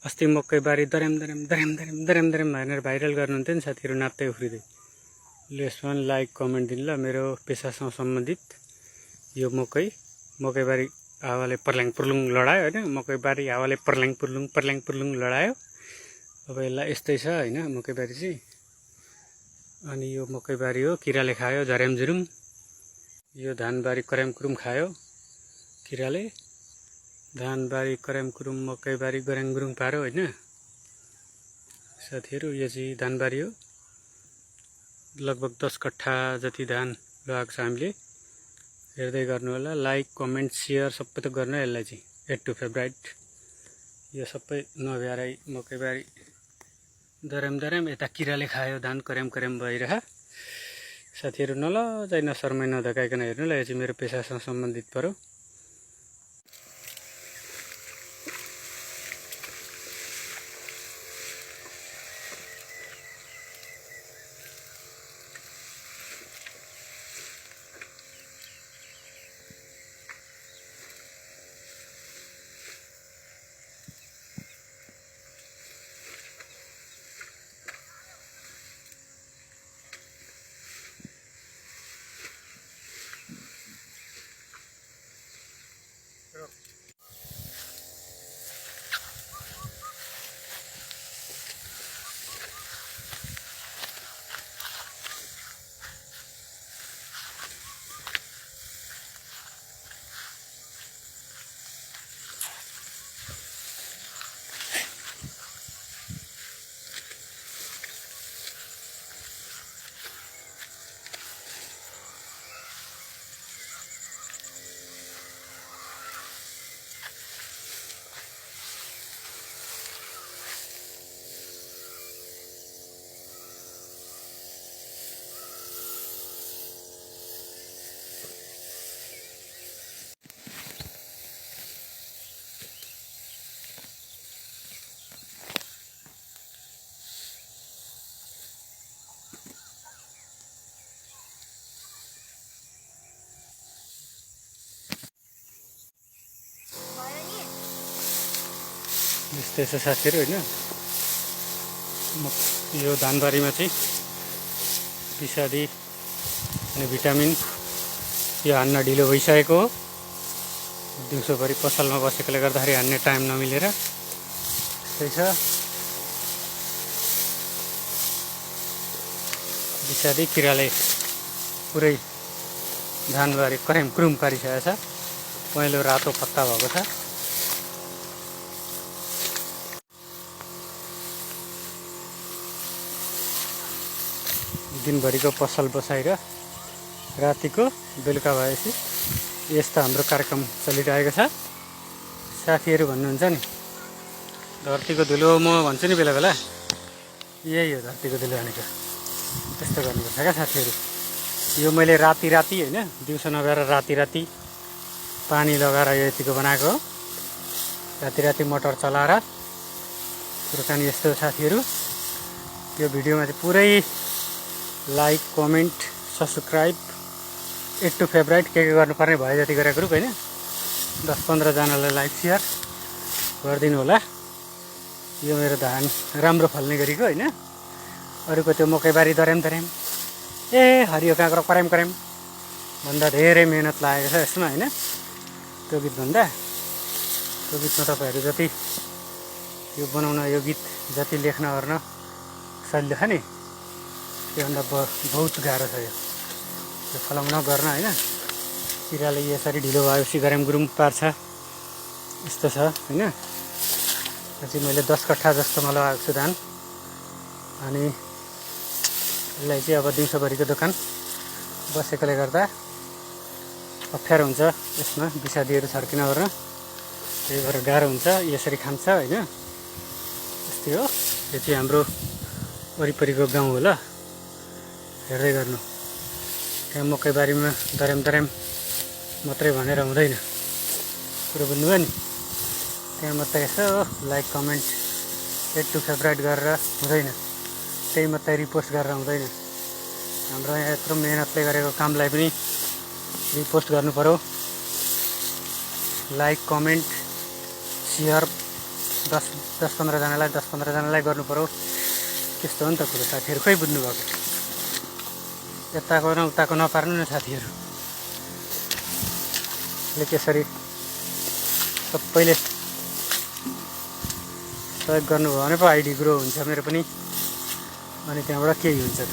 अस्ति मकैबारी दरेम दरेम दरेम दरेम दरेम दरेम भनेर भाइरल गर्नुहुन्थ्यो नि साथीहरू, नाप्दै उफ्रिँदै। ल यसमा लाइक कमेन्ट दिनु ल। मेरो पेसासँग सम्बन्धित यो मकैबारी हावाले पर्ल्याङ पुर्लुङ लडायो होइन। मकैबारी हावाले पर्ल्याङ पुर्लुङ लडायो। अब यसलाई यस्तै छ होइन मकैबारी चाहिँ। अनि यो मकैबारी हो, किराले खायो झर्यामझुरुम। यो धानबारी कर्यामकुरुम खायो किराले। धानबारी कर्यामकुरुम मकैबारी गऱ्याङगुरुङ पार्यो होइन साथीहरू। यो चाहिँ धानबारी हो, लगभग 10 कट्ठा जति धान लगाएको छ हामीले। हेर्दै गर्नु होला, लाइक कमेन्ट सेयर सबै त गर्नु यसलाई चाहिँ। 8 टु फेब्रुअरी यो सबै नभ्यारै मकैबारी दरेम यता किराले खायो धान कर्याम भइरह साथीहरू। नलजाइ नशर्माइ नधकाइकन हेर्नु ल। यो चाहिँ मेरो पेसासँग सम्बन्धित पर्यो। यस्तै छ साथीहरू होइन। यो धानबारीमा चाहिँ विषादी अनि भिटामिन यो हान्न ढिलो भइसकेको हो। दिउँसोभरि पसलमा बसेकोले गर्दाखेरि हान्ने टाइम नमिलेर त्यही छ। विषादी किराले पुरै धानबारी कर्यामकुरुम पारिसकेको छ। पहेँलो रातो पत्ता भएको छ। दिनभरिको पसल बसाएर रातिको बेलुका भएपछि यस्तो हाम्रो कार्यक्रम चलिरहेको छ। साथीहरू भन्नुहुन्छ नि धरतीको धुलो, म भन्छु नि बेला बेला यही हो धरतीको धुलो भनेको। त्यस्तो गर्नुपर्छ क्या साथीहरू। यो मैले राति होइन, दिउँसो नभएर राति पानी लगाएर यो यतिको बनाएको हो। राति मोटर चलाएर कुराकानी यस्तो साथीहरू। यो भिडियोमा चाहिँ पुरै लाइक कमेन्ट सब्सक्राइब 8 टु फेब्रुअरी के गर्नुपर्ने भयो जति गरेको ग्रुप होइन। 10-15 जनालाई लाइक सेयर गरिदिनु होला। यो मेरो धान राम्रो फल्ने गरेको होइन। अरूको त्यो मकैबारी दरेम ए हरियो काँक्रो कर्याम भन्दा धेरै मेहनत लागेको छ यसमा होइन। त्यो गीत भन्दा त्यो गीतमा तपाईँहरू जति यो बनाउन, यो गीत जति लेख्न गर्न सजिलो छ नि, त्योभन्दा बहुत गाह्रो छ यो फलाउन गर्न होइन। किराले यसरी ढिलो भएपछि गऱ्यामगुरुङ पार्छ, यस्तो छ होइन। चाहिँ मैले 10 कट्ठा जस्तोमा लगाएको छु धान। अनि यसलाई चाहिँ अब दिउँसोभरिको दोकान बसेकोले गर्दा अप्ठ्यारो हुन्छ यसमा विषादीहरू छर्किन गर्न। त्यही भएर गाह्रो हुन्छ। यसरी खान्छ होइन। यस्तै हो। यो चाहिँ हाम्रो वरिपरिको गाउँ हो ल। हेर्दै गर्नु। त्यहाँ मकैबारीमा दरेम मात्रै भनेर हुँदैन, कुरो बुझ्नुभयो नि। त्यहाँ मात्रै यसो लाइक कमेन्ट 8 टु फेब्रुअरी गरेर हुँदैन, त्यही मात्रै रिपोस्ट गरेर हुँदैन। हाम्रो यहाँ यत्रो मेहनतले गरेको कामलाई पनि रिपोस्ट गर्नु पर्यो। लाइक कमेन्ट सेयर 10-15 जनालाई 10-15 जनालाई गर्नु पर्यो त्यस्तो हो नि त कुरो साथीहरू खै बुझ्नु भएको यताको न उताको नपार्नु न साथीहरू ले त्यसरी सबैले सहयोग गर्नुभयो भने पो आइडी ग्रो हुन्छ मेरो पनि अनि त्यहाँबाट केही हुन्छ त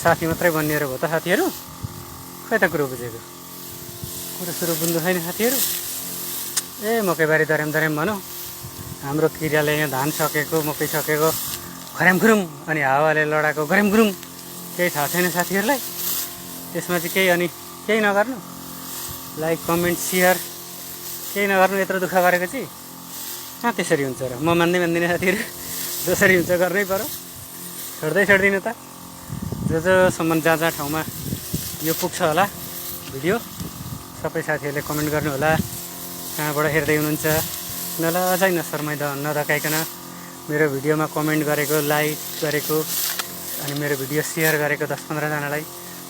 साथी मात्रै बनिएर भयो त साथीहरू खै त कुरो बुझेको कुरो सुरु बुझ्नु छैन साथीहरू मकैबारी दर्याम भनौँ हाम्रो किराले यहाँ धान सकेको मकै सकेको खर्यामखुरुम अनि हावाले लडाएको गऱ्यामखुरुम केही थाहा छैन साथीहरूलाई त्यसमा चाहिँ केही नगर्नु लाइक कमेन्ट सेयर केही नगर्नु यत्रो दुःख गरेको चाहिँ कहाँ त्यसरी हुन्छ र म मान्दिनँ साथीहरू जसरी हुन्छ गर्नै पर्यो छोड्दिनँ त जसम्म जहाँ ठाउँमा यो पुग्छ होला भिडियो सबै साथीहरूले कमेन्ट गर्नु होला कहाँबाट हेर्दै हुनुहुन्छ नलजाइ नधकाइकन मेरो भिडियोमा कमेन्ट गरेको लाइक गरेको अनि मेरो भिडियो सेयर गरेको 10-15 जनालाई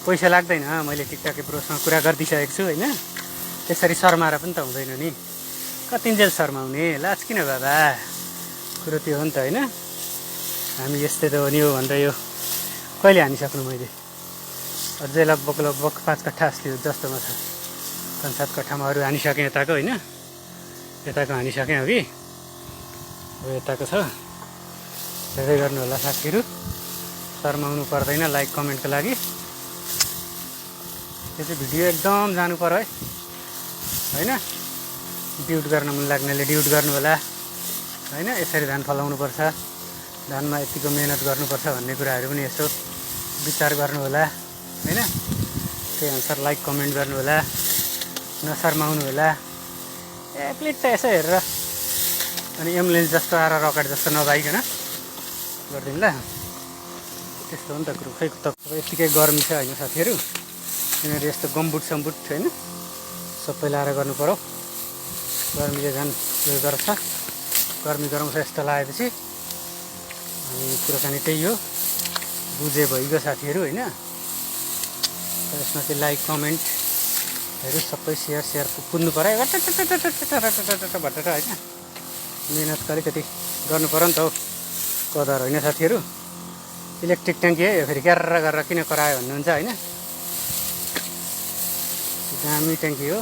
पैसा लाग्दैन मैले टिकटक ब्रोसँग कुरा गरिदिइसकेको छु होइन त्यसरी शर्माएर पनि त हुँदैन नि कतिन्जेल शर्माउने लाज किन बाबा कुरो त्यो हो नि त होइन हामी यस्तै त हो नि हो भनेर यो कहिले हानिसक्नु मैले अझै लगभग 5 कट्ठा जस्तोमा छ 5-7 कट्ठामा अरू हानिसकेँ यताको होइन यताको हानिसकेँ अघि अब यताको छ हेर्दै गर्नु होला साथीहरू शर्माउनु पर्दैन लाइक कमेन्टको लागि त्यो चाहिँ भिडियो एकदम जानु पर्यो है होइन ड्युट गर्न मन लाग्नेले ड्युट गर्नु होला होइन यसरी धान फलाउनुपर्छ धानमा यतिको मेहनत गर्नुपर्छ भन्ने कुराहरू पनि यसो विचार गर्नु होला होइन त्यही अनुसार लाइक कमेन्ट गर्नु होला नशर्माउनु होला प्लिज त यसो हेरेर अनि एम्बुलेन्स जस्तो आएर रकेट जस्तो नभइकन गरिदिनु ल त्यस्तो हो नि त कुरो खै त यत्तिकै गर्मी छ होइन साथीहरू यिनीहरू यस्तो गम्बुट सम्बुट होइन सबै लाएर गर्नु पर्यो गर्मीले झन् उयो गर्छ गर्मी गराउँछ यस्तो लागेपछि अनि कुराकानी त्यही हो बुझे भइगयो साथीहरू होइन यसमा चाहिँ लाइक कमेन्टहरू सबै सेयर कुद्नु पऱ्यो भट्टेर होइन मिहिनेत अलिकति गर्नु पऱ्यो नि त हौ कदर होइन साथीहरू इलेक्ट्रिक ट्याङ्की है फेरि क्यार्र गरेर किन करायो भन्नुहुन्छ होइन दामी ट्याङ्की हो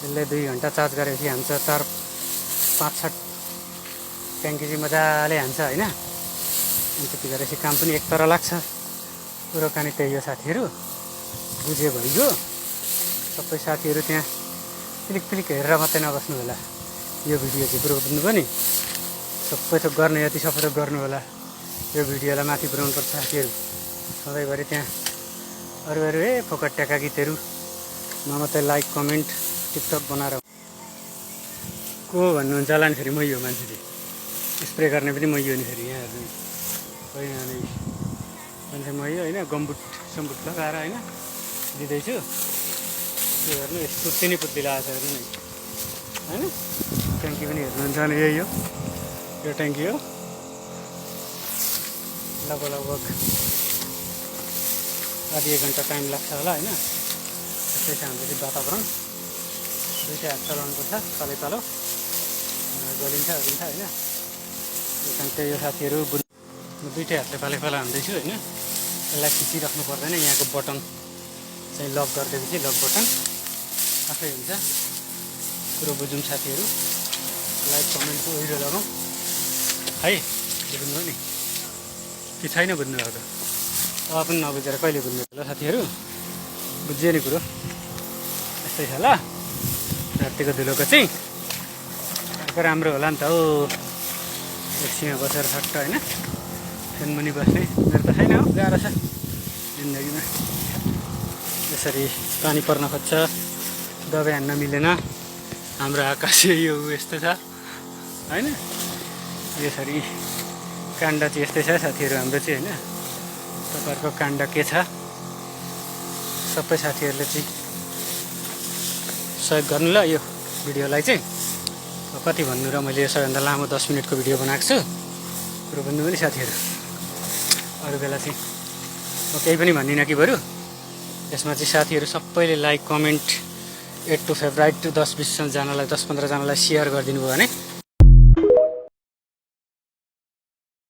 यसले 2 घन्टा चार्ज गरेपछि हान्छ 4-5 ट्याङ्की चाहिँ मजाले हान्छ होइन अनि त्यति गरेपछि काम पनि एक तर लाग्छ कुरोकानी त्यही हो साथीहरू बुझ्यो भइगयो सबै साथीहरू त्यहाँ पिलिक हेरेर मात्रै नबस्नु होला यो भिडियो चाहिँ कुरो बुझ्नु पनि सबै थोक गर्ने यति सबै थोक गर्नु होला यो भिडियोलाई माथि पुर्याउनुपर्छ साथीहरू सधैँभरि त्यहाँ अरू फोकट ट्याका गीतहरू मात्रै लाइक कमेन्ट टिकटक बनाएर को भन्नुहुन्छ होला नि फेरि मै हो मान्छे चाहिँ स्प्रे गर्ने पनि मै हो नि फेरि यहाँ हेर्नु होइन अनि मान्छे मै हो होइन गम्बुट सम्बुट लगाएर होइन दिँदैछु त्यो हेर्नु यस्तो तिनी पुत्ती लगाएको छ हेर्नु नि होइन ट्याङ्की पनि हेर्नुहुन्छ भने यही हो यो ट्याङ्की हो लगभग आधी 1 घन्टा टाइम लाग्छ होला होइन त्यस्तै छ हाम्रो चाहिँ वातावरण दुईटै हात चलाउनुपर्छ तलै गलिन्छ ओरिन्छ होइन त्यही यो साथीहरू म दुईटै हातले पालै हान्दैछु होइन यसलाई खिचिराख्नु पर्दैन यहाँको बटन चाहिँ लक गरिदिएपछि लक बटन आफै हुन्छ कुरो बुझौँ साथीहरू लाइक कमेन्टको उहिरो लगाउँ है बुझ्नुभयो नि कि छैन बुझ्नु भएको अब पनि नबुझेर कहिले बुझ्नु होला साथीहरू बुझ्यो नि कुरो यस्तै छ ल रातिको धुलोको चाहिँ अर्को राम्रो होला नि त हौ एकछिनमा बसेर सट्ट होइन फ्यान मुनि बस्ने मेरो त छैन हौ गाह्रो छ जिन्दगीमा यसरी पानी पर्न खोज्छ दबाई हान्न मिलेन हाम्रो आकाश यो यस्तो छ होइन यसरी काण्ड चाहिँ यस्तै छ साथीहरू हाम्रो चाहिँ होइन तपाईँहरूको काण्ड के छ सबै साथीहरूले चाहिँ सहयोग गर्नु ल यो भिडियोलाई चाहिँ कति भन्नु र मैले सबैभन्दा लामो 10 मिनटको भिडियो बनाएको छु कुरो भन्नु पनि साथीहरू अरू बेला चाहिँ म केही पनि भन्दिनँ कि बरु यसमा चाहिँ साथीहरू सबैले लाइक कमेन्ट 8 टु फेभराइट 10-20 जनालाई 10-15 जनालाई सेयर गरिदिनु भयो भने